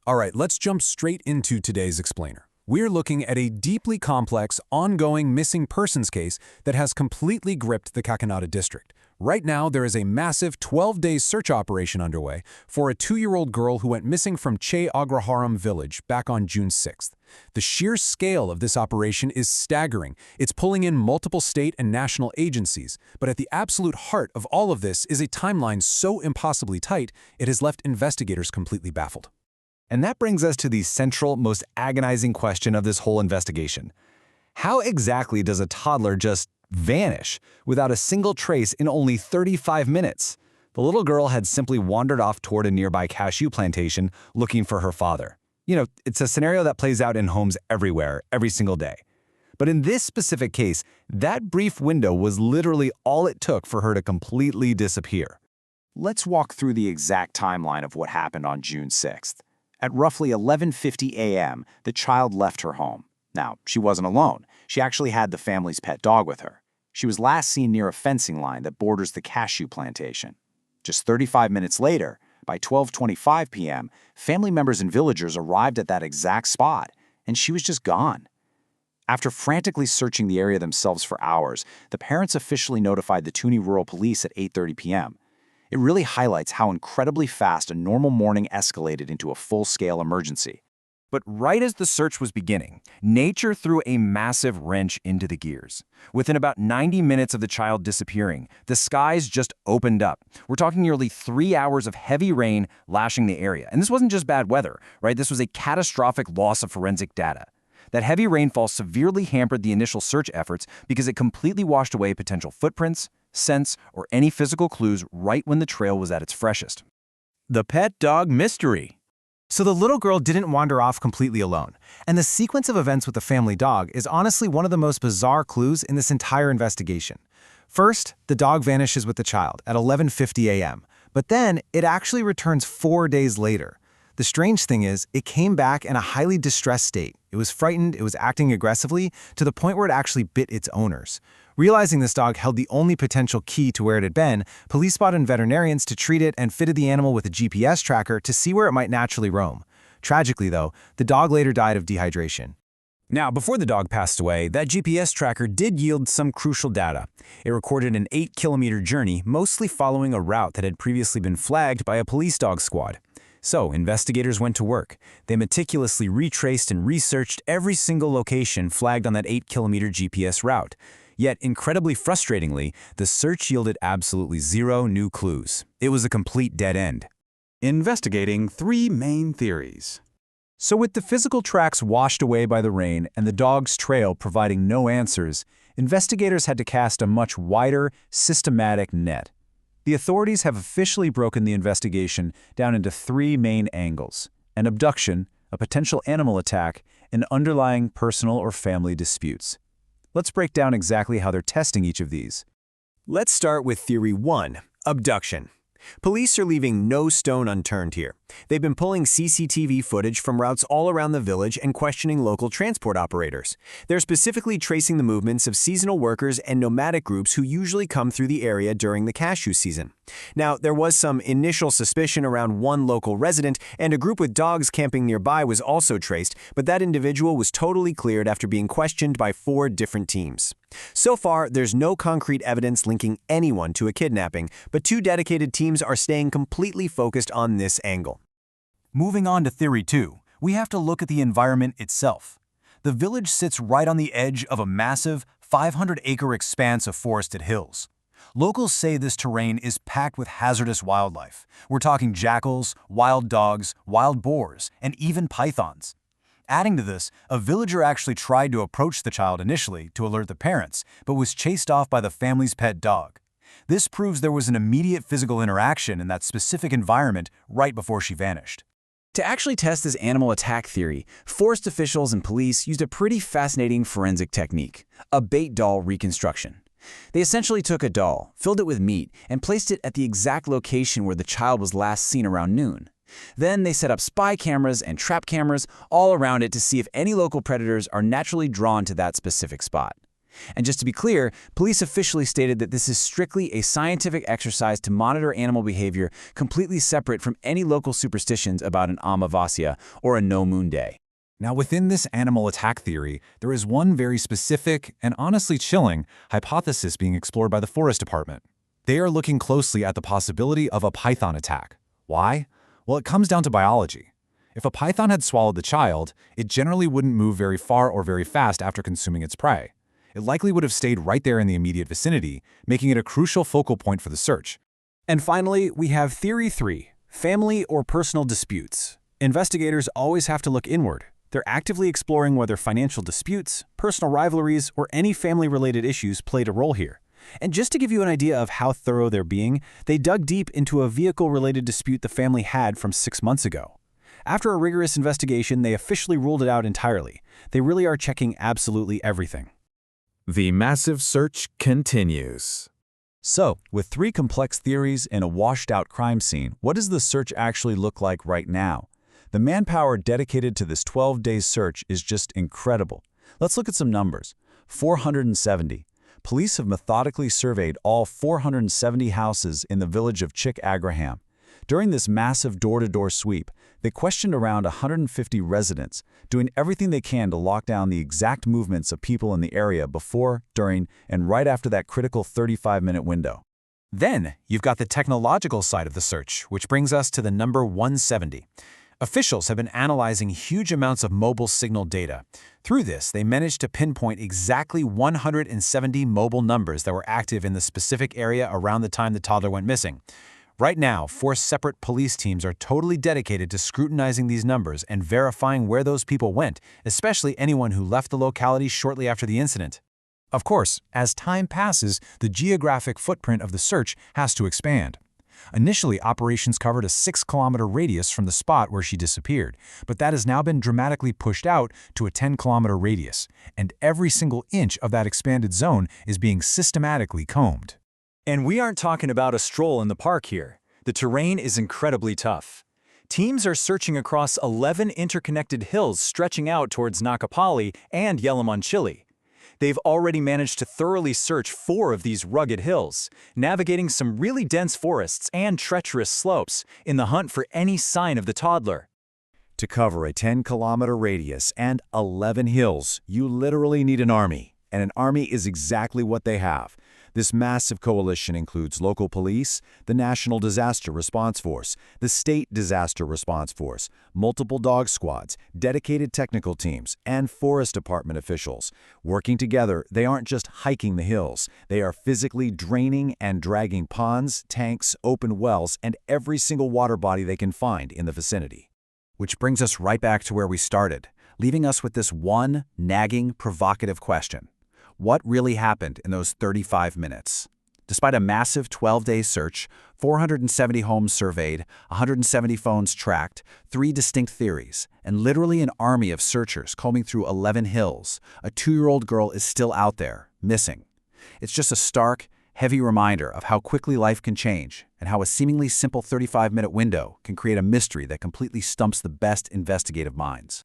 All right, let's jump straight into today's explainer. We're looking at a deeply complex, ongoing missing persons case that has completely gripped the Kakinada district. Right now, there is a massive 12-day search operation underway for a 2-year-old girl who went missing from Che Agraharam village back on June 6th. The sheer scale of this operation is staggering. It's pulling in multiple state and national agencies, but at the absolute heart of all of this is a timeline so impossibly tight, it has left investigators completely baffled. And that brings us to the central, most agonizing question of this whole investigation. How exactly does a toddler just vanish without a single trace in only 35 minutes? The little girl had simply wandered off toward a nearby cashew plantation looking for her father. You know, it's a scenario that plays out in homes everywhere, every single day. But in this specific case, that brief window was literally all it took for her to completely disappear. Let's walk through the exact timeline of what happened on June 6th. At roughly 11:50 a.m., the child left her home. Now, she wasn't alone. She actually had the family's pet dog with her. She was last seen near a fencing line that borders the cashew plantation. Just 35 minutes later, by 12:25 p.m., family members and villagers arrived at that exact spot, and she was just gone. After frantically searching the area themselves for hours, the parents officially notified the Tuni Rural Police at 8:30 p.m. It really highlights how incredibly fast a normal morning escalated into a full-scale emergency. But right as the search was beginning, nature threw a massive wrench into the gears. Within about 90 minutes of the child disappearing, the skies just opened up. We're talking nearly 3 hours of heavy rain lashing the area. And this wasn't just bad weather, right? This was a catastrophic loss of forensic data. That heavy rainfall severely hampered the initial search efforts because it completely washed away potential footprints, scents, or any physical clues right when the trail was at its freshest. The pet dog mystery. So the little girl didn't wander off completely alone, and the sequence of events with the family dog is honestly one of the most bizarre clues in this entire investigation. First, the dog vanishes with the child at 11:50 a.m., but then it actually returns 4 days later. The strange thing is, it came back in a highly distressed state. It was frightened, it was acting aggressively, to the point where it actually bit its owners. Realizing this dog held the only potential key to where it had been, police spotted veterinarians to treat it and fitted the animal with a GPS tracker to see where it might naturally roam. Tragically, though, the dog later died of dehydration. Now, before the dog passed away, that GPS tracker did yield some crucial data. It recorded an 8-kilometer journey, mostly following a route that had previously been flagged by a police dog squad. So, investigators went to work. They meticulously retraced and researched every single location flagged on that 8-kilometer GPS route. Yet, incredibly frustratingly, the search yielded absolutely zero new clues. It was a complete dead end. Investigating 3 main theories. So with the physical tracks washed away by the rain and the dog's trail providing no answers, investigators had to cast a much wider, systematic net. The authorities have officially broken the investigation down into 3 main angles: an abduction, a potential animal attack, and underlying personal or family disputes. Let's break down exactly how they're testing each of these. Let's start with Theory 1, abduction. Police are leaving no stone unturned here. They've been pulling CCTV footage from routes all around the village and questioning local transport operators. They're specifically tracing the movements of seasonal workers and nomadic groups who usually come through the area during the cashew season. Now, there was some initial suspicion around one local resident, and a group with dogs camping nearby was also traced, but that individual was totally cleared after being questioned by 4 different teams. So far, there's no concrete evidence linking anyone to a kidnapping, but 2 dedicated teams are staying completely focused on this angle. Moving on to Theory 2, we have to look at the environment itself. The village sits right on the edge of a massive 500-acre expanse of forested hills. Locals say this terrain is packed with hazardous wildlife. We're talking jackals, wild dogs, wild boars, and even pythons. Adding to this, a villager actually tried to approach the child initially to alert the parents, but was chased off by the family's pet dog. This proves there was an immediate physical interaction in that specific environment right before she vanished. To actually test this animal attack theory, forest officials and police used a pretty fascinating forensic technique, a bait doll reconstruction. They essentially took a doll, filled it with meat, and placed it at the exact location where the child was last seen around noon. Then they set up spy cameras and trap cameras all around it to see if any local predators are naturally drawn to that specific spot. And just to be clear, police officially stated that this is strictly a scientific exercise to monitor animal behavior completely separate from any local superstitions about an Amavasya or a no-moon day. Now, within this animal attack theory, there is one very specific and honestly chilling hypothesis being explored by the Forest Department. They are looking closely at the possibility of a python attack. Why? Well, it comes down to biology. If a python had swallowed the child, it generally wouldn't move very far or very fast after consuming its prey. It likely would have stayed right there in the immediate vicinity, making it a crucial focal point for the search. And finally, we have Theory 3, family or personal disputes. Investigators always have to look inward. They're actively exploring whether financial disputes, personal rivalries, or any family-related issues played a role here. And just to give you an idea of how thorough they're being, they dug deep into a vehicle-related dispute the family had from 6 months ago. After a rigorous investigation, they officially ruled it out entirely. They really are checking absolutely everything. The massive search continues. So, with 3 complex theories and a washed-out crime scene, what does the search actually look like right now? The manpower dedicated to this 12-day search is just incredible. Let's look at some numbers. 470. Police have methodically surveyed all 470 houses in the village of Chick-Agraham. During this massive door-to-door sweep, they questioned around 150 residents, doing everything they can to lock down the exact movements of people in the area before, during, and right after that critical 35-minute window. Then, you've got the technological side of the search, which brings us to the number 170. Officials have been analyzing huge amounts of mobile signal data. Through this, they managed to pinpoint exactly 170 mobile numbers that were active in the specific area around the time the toddler went missing. Right now, 4 separate police teams are totally dedicated to scrutinizing these numbers and verifying where those people went, especially anyone who left the locality shortly after the incident. Of course, as time passes, the geographic footprint of the search has to expand. Initially, operations covered a 6-kilometer radius from the spot where she disappeared, but that has now been dramatically pushed out to a 10-kilometer radius, and every single inch of that expanded zone is being systematically combed. And we aren't talking about a stroll in the park here. The terrain is incredibly tough. Teams are searching across 11 interconnected hills stretching out towards Nakapali and Yelamanchili. They've already managed to thoroughly search 4 of these rugged hills, navigating some really dense forests and treacherous slopes in the hunt for any sign of the toddler. To cover a 10-kilometer radius and 11 hills, you literally need an army. And an army is exactly what they have. This massive coalition includes local police, the National Disaster Response Force, the State Disaster Response Force, multiple dog squads, dedicated technical teams, and Forest Department officials. Working together, they aren't just hiking the hills. They are physically draining and dragging ponds, tanks, open wells, and every single water body they can find in the vicinity. Which brings us right back to where we started, leaving us with this one nagging, provocative question. What really happened in those 35 minutes? Despite a massive 12-day search, 470 homes surveyed, 170 phones tracked, 3 distinct theories, and literally an army of searchers combing through 11 hills, a 2-year-old girl is still out there, missing. It's just a stark, heavy reminder of how quickly life can change and how a seemingly simple 35-minute window can create a mystery that completely stumps the best investigative minds.